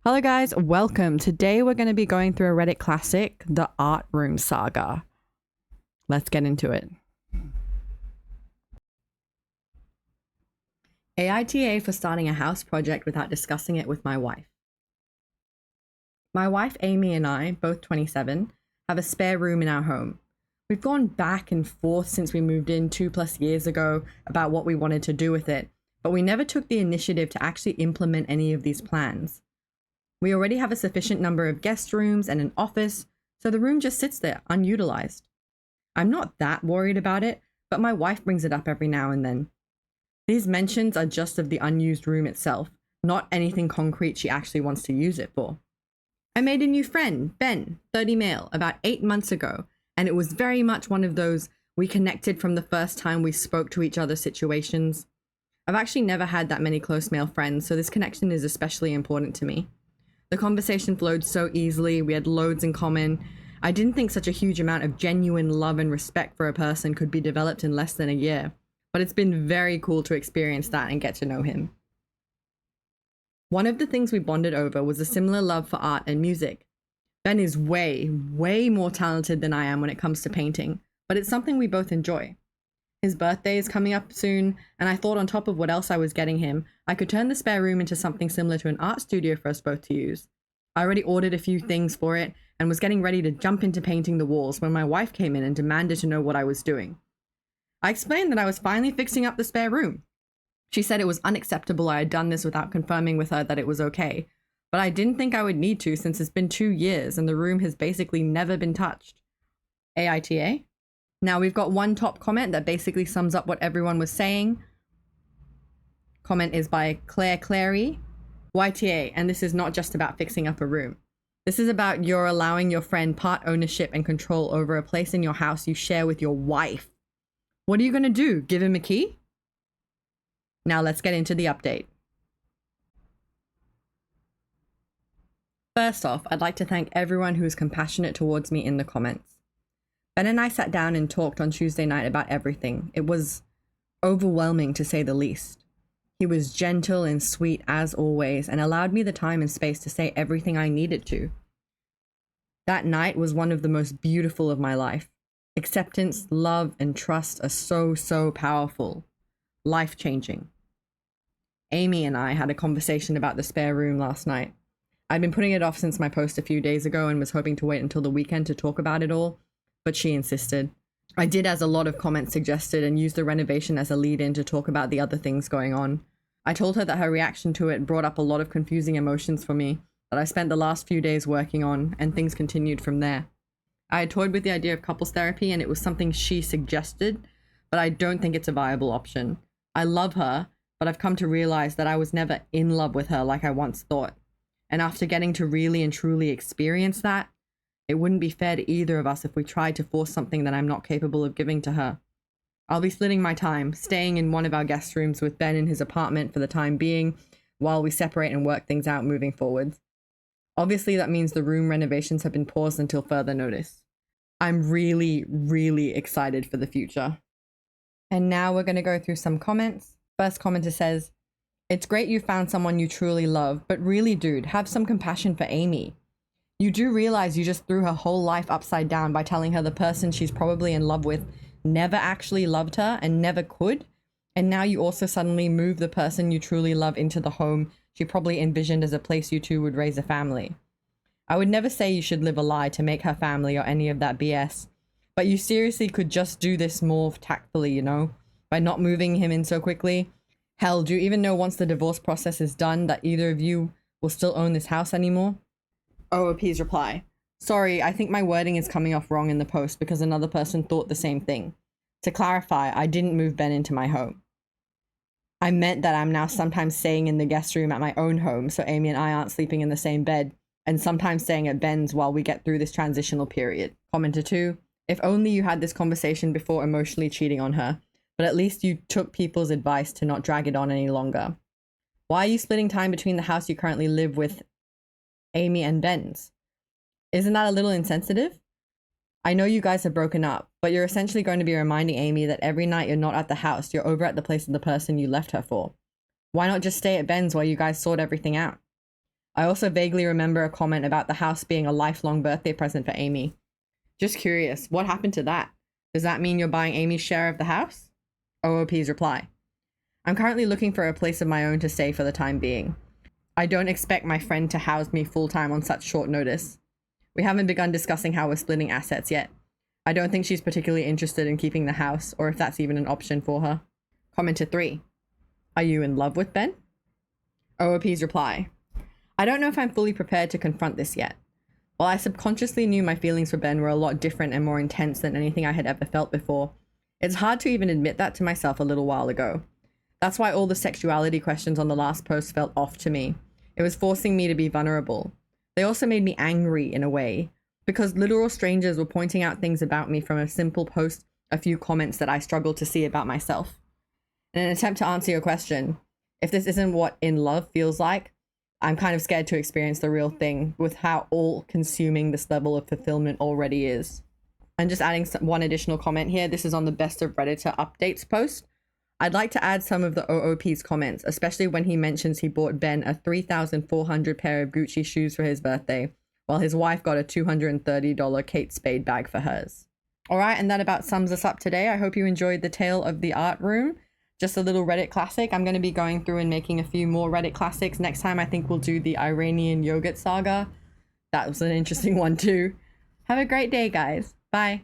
Hello guys, welcome. Today we're going to be going through a Reddit classic, the Art Room Saga. Let's get into it. AITA for starting a house project without discussing it with my wife. My wife Amy and I, both 27, have a spare room in our home. We've gone back and forth since we moved in 2+ years ago about what we wanted to do with it, but we never took the initiative to actually implement any of these plans. We already have a sufficient number of guest rooms and an office, so the room just sits there, unutilized. I'm not that worried about it, but my wife brings it up every now and then. These mentions are just of the unused room itself, not anything concrete she actually wants to use it for. I made a new friend, Ben, 30 male, about 8 months ago, and it was very much one of those we connected from the first time we spoke to each other situations. I've actually never had that many close male friends, so this connection is especially important to me. The conversation flowed so easily, we had loads in common. I didn't think such a huge amount of genuine love and respect for a person could be developed in less than a year, but it's been very cool to experience that and get to know him. One of the things we bonded over was a similar love for art and music. Ben is way more talented than I am when it comes to painting, but it's something we both enjoy. His birthday is coming up soon, and I thought on top of what else I was getting him, I could turn the spare room into something similar to an art studio for us both to use. I already ordered a few things for it and was getting ready to jump into painting the walls when my wife came in and demanded to know what I was doing. I explained that I was finally fixing up the spare room. She said it was unacceptable I had done this without confirming with her that it was okay, but I didn't think I would need to since it's been 2 years and the room has basically never been touched. AITA? Now we've got one top comment that basically sums up what everyone was saying. Comment is by Claire Clary, YTA, and this is not just about fixing up a room. This is about you're allowing your friend part ownership and control over a place in your house you share with your wife. What are you going to do? Give him a key? Now let's get into the update. First off, I'd like to thank everyone who is compassionate towards me in the comments. Ben and I sat down and talked on Tuesday night about everything. It was overwhelming to say the least. He was gentle and sweet as always and allowed me the time and space to say everything I needed to. That night was one of the most beautiful of my life. Acceptance, love, and trust are so powerful. Life-changing. Amy and I had a conversation about the spare room last night. I'd been putting it off since my post a few days ago and was hoping to wait until the weekend to talk about it all, but she insisted. I did as a lot of comments suggested and used the renovation as a lead-in to talk about the other things going on. I told her that her reaction to it brought up a lot of confusing emotions for me that I spent the last few days working on, and things continued from there. I had toyed with the idea of couples therapy and it was something she suggested, but I don't think it's a viable option. I love her, but I've come to realize that I was never in love with her like I once thought. And after getting to really and truly experience that, it wouldn't be fair to either of us if we tried to force something that I'm not capable of giving to her. I'll be splitting my time, staying in one of our guest rooms with Ben in his apartment for the time being, while we separate and work things out moving forward. Obviously, that means the room renovations have been paused until further notice. I'm really excited for the future. And now we're going to go through some comments. First commenter says, "It's great you found someone you truly love, but really, dude, have some compassion for Amy. You do realize you just threw her whole life upside down by telling her the person she's probably in love with never actually loved her and never could, and now you also suddenly move the person you truly love into the home she probably envisioned as a place you two would raise a family. I would never say you should live a lie to make her family or any of that BS, but you seriously could just do this more tactfully, you know, by not moving him in so quickly. Hell, do you even know once the divorce process is done that either of you will still own this house anymore?" OOP's reply: "Sorry, I think my wording is coming off wrong in the post because another person thought the same thing. To clarify, I didn't move Ben into my home. I meant that I'm now sometimes staying in the guest room at my own home so Amy and I aren't sleeping in the same bed, and sometimes staying at Ben's while we get through this transitional period." Commenter 2: "If only you had this conversation before emotionally cheating on her, but at least you took people's advice to not drag it on any longer. Why are you splitting time between the house you currently live with Amy and Ben's? Isn't that a little insensitive? I know you guys have broken up, but you're essentially going to be reminding Amy that every night you're not at the house, you're over at the place of the person you left her for. Why not just stay at Ben's while you guys sort everything out? I also vaguely remember a comment about the house being a lifelong birthday present for Amy. Just curious, what happened to that? Does that mean you're buying Amy's share of the house? OOP's reply. I'm currently looking for a place of my own to stay for the time being. I don't expect my friend to house me full-time on such short notice. We haven't begun discussing how we're splitting assets yet. I don't think she's particularly interested in keeping the house, or if that's even an option for her. Commenter 3. Are you in love with Ben? OOP's reply. I don't know if I'm fully prepared to confront this yet. While I subconsciously knew my feelings for Ben were a lot different and more intense than anything I had ever felt before, it's hard to even admit that to myself a little while ago. That's why all the sexuality questions on the last post felt off to me. It was forcing me to be vulnerable. They also made me angry in a way, because literal strangers were pointing out things about me from a simple post, a few comments that I struggled to see about myself. In an attempt to answer your question, if this isn't what in love feels like, I'm kind of scared to experience the real thing with how all-consuming this level of fulfillment already is. And just adding one additional comment here, this is on the Best of Redditor updates post. I'd like to add some of the OOP's comments, especially when he mentions he bought Ben a $3,400 pair of Gucci shoes for his birthday, while his wife got a $230 Kate Spade bag for hers. All right, and that about sums us up today. I hope you enjoyed the tale of the art room. Just a little Reddit classic. I'm going to be going through and making a few more Reddit classics. Next time, I think we'll do the Iranian yogurt saga. That was an interesting one too. Have a great day, guys. Bye.